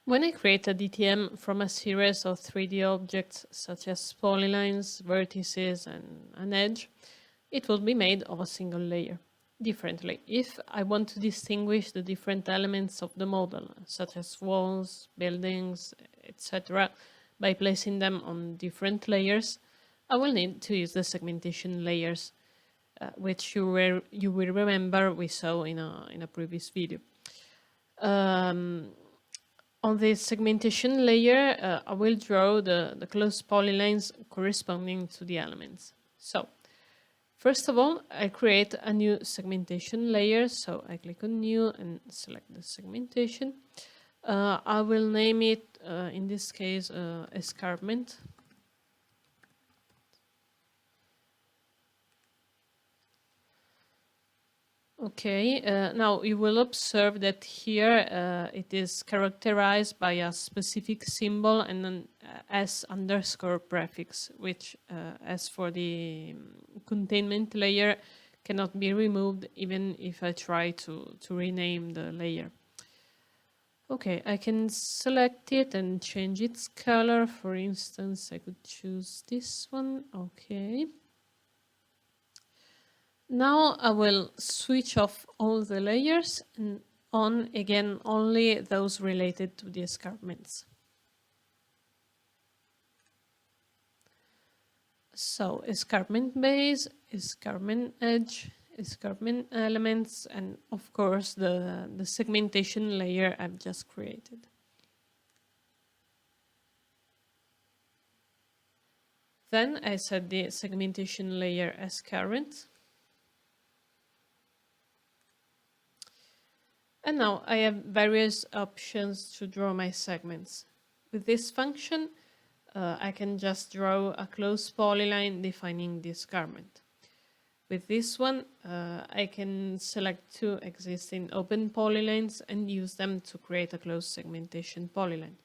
When I create a DTM from a series of 3D objects such as polylines, vertices, and an edge, it will be made of a single layer. Differently, if I want to distinguish the different elements of the model, such as walls, buildings, etc., by placing them on different layers, I will need to use the segmentation layers, which you will remember we saw in a previous video. On the segmentation layer, I will draw the closed polylines corresponding to the elements. So, first of all, I create a new segmentation layer. So I click on New and select the segmentation. I will name it, in this case, escarpment. Okay, now you will observe that here it is characterized by a specific symbol and an S underscore prefix, which, as for the containment layer, cannot be removed even if I try to rename the layer. Okay, I can select it and change its color. For instance, I could choose this one. Okay. Now I will switch off all the layers and on again only those related to the escarpments. So escarpment base, escarpment edge, escarpment elements, and of course the segmentation layer I've just created. Then I set the segmentation layer as current. And now I have various options to draw my segments. With this function, I can just draw a closed polyline defining this garment. With this one, I can select two existing open polylines and use them to create a closed segmentation polyline.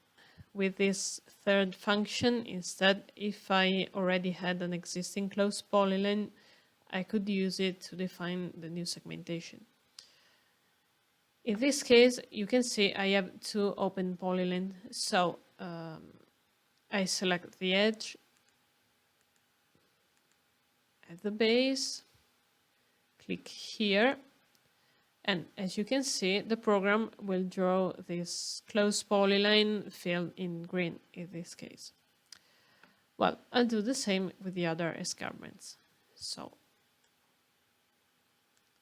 With this third function, instead, if I already had an existing closed polyline, I could use it to define the new segmentation. In this case, you can see I have two open polylines. So I select the edge at the base, click here, and as you can see, the program will draw this closed polyline filled in green in this case. Well, I'll do the same with the other escarpments. So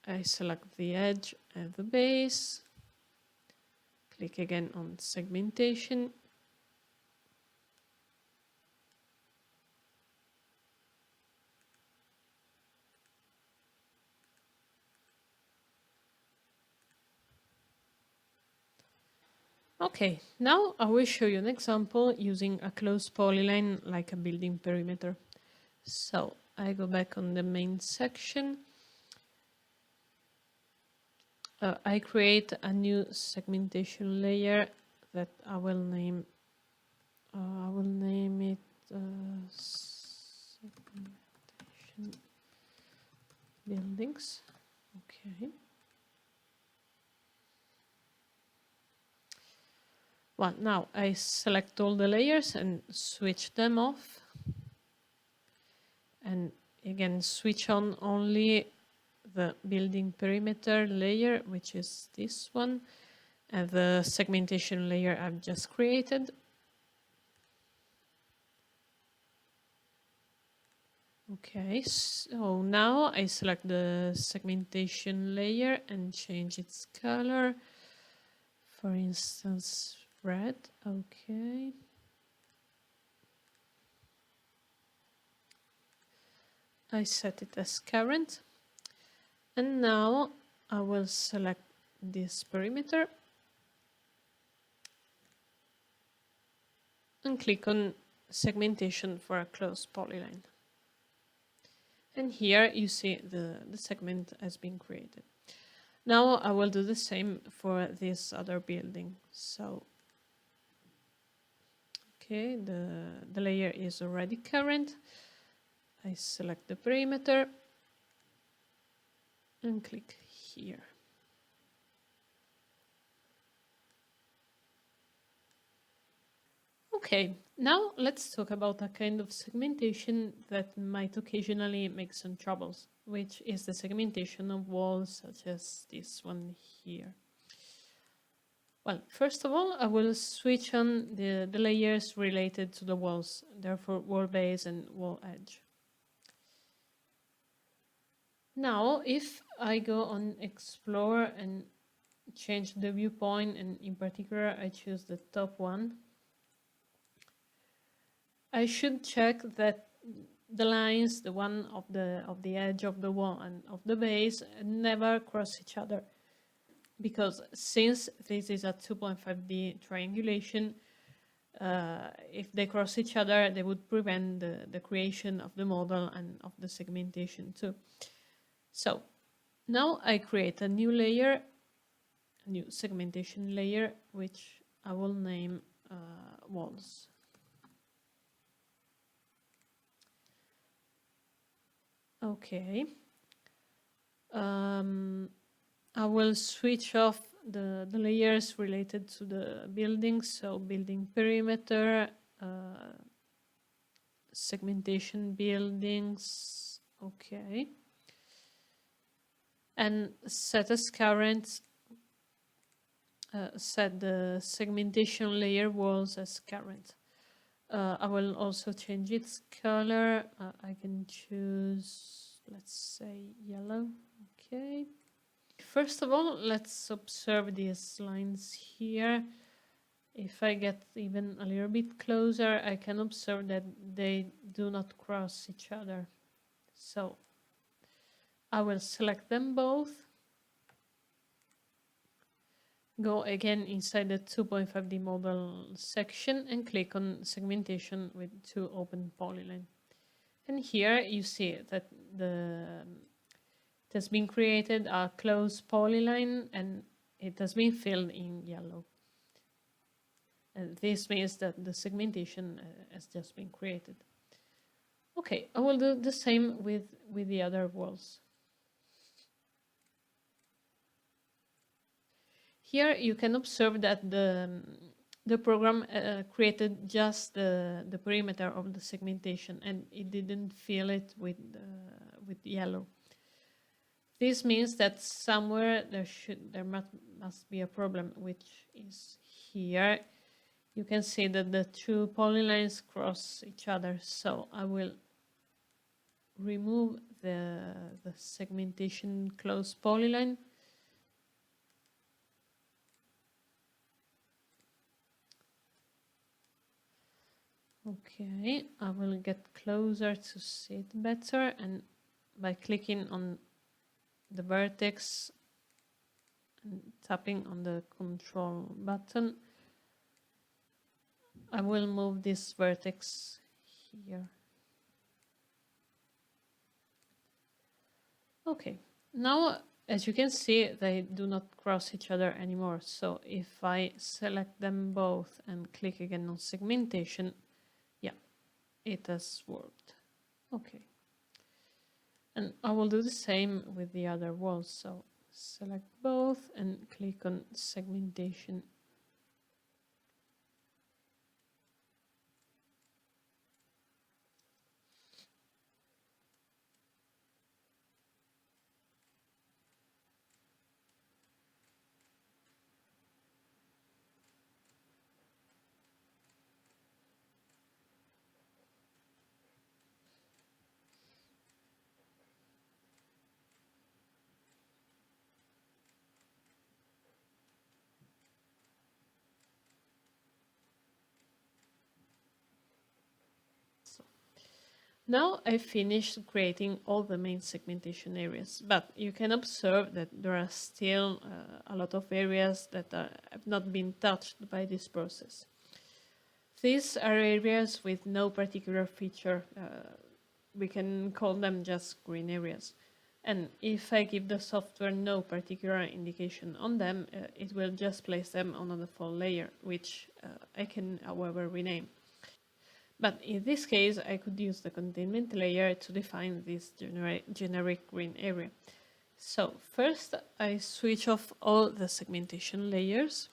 I select the edge at the base, click again on segmentation, okay, now I will show you an example using a closed polyline like a building perimeter. So I go back on the main section. I create a new segmentation layer that I will name it segmentation buildings. Okay. Well, now I select all the layers and switch them off. And again, switch on only the building perimeter layer, which is this one, and the segmentation layer I've just created. Okay, so now I select the segmentation layer and change its color. For instance, red. Okay. I set it as current. And now I will select this perimeter and click on segmentation for a closed polyline. And here you see the segment has been created. Now I will do the same for this other building. So, okay, the layer is already current. I select the perimeter and click here. Okay, now let's talk about a kind of segmentation that might occasionally make some troubles, which is the segmentation of walls, such as this one here. Well, first of all, I will switch on the layers related to the walls, therefore wall base and wall edge. Now, if I go on Explore and change the viewpoint, and in particular I choose the top one, I should check that the lines, the one of the edge of the wall and of the base, never cross each other. Because since this is a 2.5D triangulation, if they cross each other, they would prevent the creation of the model and of the segmentation too. So now I create a new layer, a new segmentation layer, which I will name walls. Okay. I will switch off the layers related to the buildings, so building perimeter, segmentation buildings, okay. And set as current, set the segmentation layer walls as current. I will also change its color. I can choose, let's say, yellow, okay. First of all, let's observe these lines here. If I get even a little bit closer, I can observe that they do not cross each other. So I will select them both. Go again inside the 2.5D model section and click on segmentation with two open polyline. And here you see that it has been created a closed polyline and it has been filled in yellow. And this means that the segmentation has just been created. Okay, I will do the same with the other walls. Here you can observe that the program created just the perimeter of the segmentation and it didn't fill it with yellow. This means that somewhere there must be a problem, which is here. You can see that the two polylines cross each other, so I will remove the segmentation closed polyline. Okay, I will get closer to see it better, and by clicking on the vertex and tapping on the control button, I will move this vertex here. Okay, now as you can see, they do not cross each other anymore. So if I select them both and click again on segmentation, yeah, it has worked. Okay. And I will do the same with the other walls. So select both and click on segmentation. Now I finished creating all the main segmentation areas, but you can observe that there are still a lot of areas that have not been touched by this process. These are areas with no particular feature. We can call them just green areas. And if I give the software no particular indication on them, it will just place them on a default layer, which I can, however, rename. But in this case, I could use the containment layer to define this generic green area. So first, I switch off all the segmentation layers.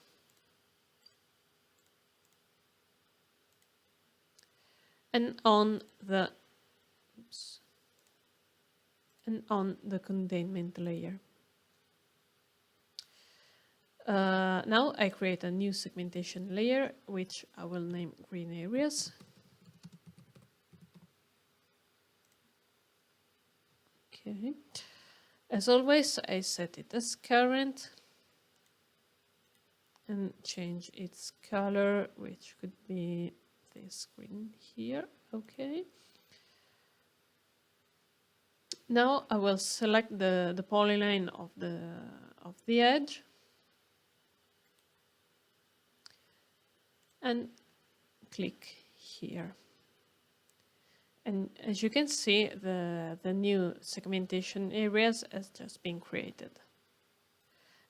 and on the containment layer. Now I create a new segmentation layer, which I will name green areas. Okay. As always, I set it as current and change its color, which could be this green here. Okay. Now I will select the polyline of the edge and click here. And as you can see, the new segmentation areas has just been created.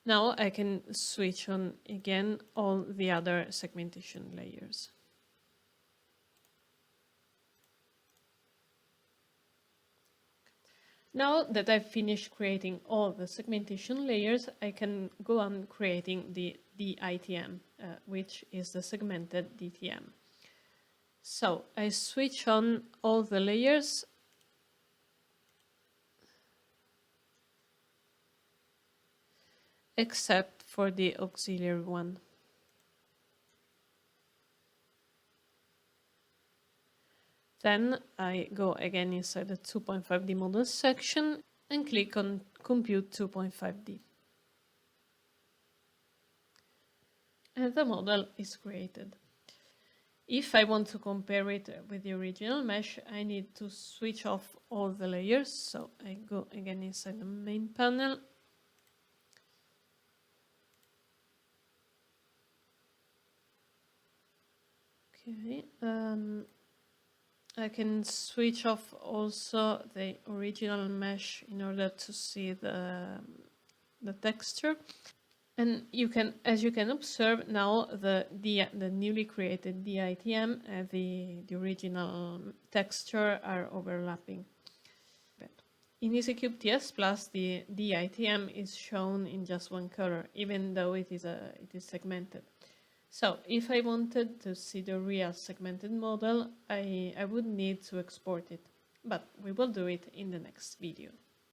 Now I can switch on again all the other segmentation layers. Now that I've finished creating all the segmentation layers, I can go on creating the DITM, which is the segmented DTM. So I switch on all the layers except for the auxiliary one. Then I go again inside the 2.5D model section and click on Compute 2.5D. And the model is created. If I want to compare it with the original mesh, I need to switch off all the layers. So I go again inside the main panel. Okay. I can switch off also the original mesh in order to see the texture. And you can, as you can observe now, the newly created DITM and the original texture are overlapping. In EasyCUBE TS Plus, the DITM is shown in just one color, even though it is segmented. So if I wanted to see the real segmented model, I would need to export it, but we will do it in the next video.